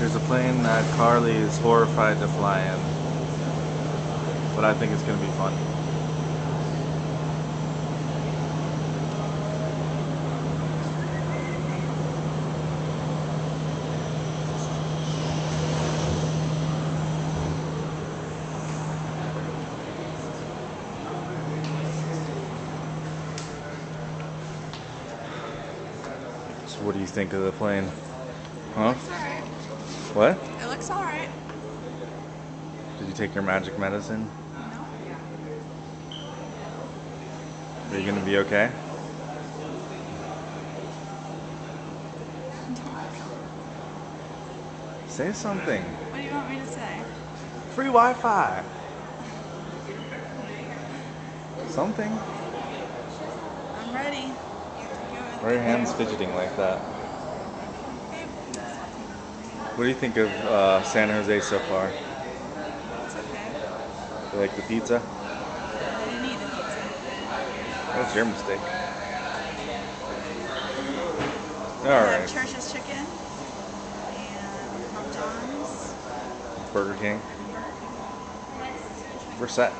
There's a plane that Carly is horrified to fly in, but I think it's going to be fun. So what do you think of the plane? Huh? Looks alright. What? It looks alright. Did you take your magic medicine? No. Are you gonna be okay? Say something. What do you want me to say? Free Wi-Fi. Something. I'm ready. Why are your hands fidgeting like that? What do you think of San Jose so far? It's okay. You like the pizza? I didn't eat the pizza. That was your mistake. I have Alright. Church's chicken and Papa John's Burger King. and Burger King. We're set.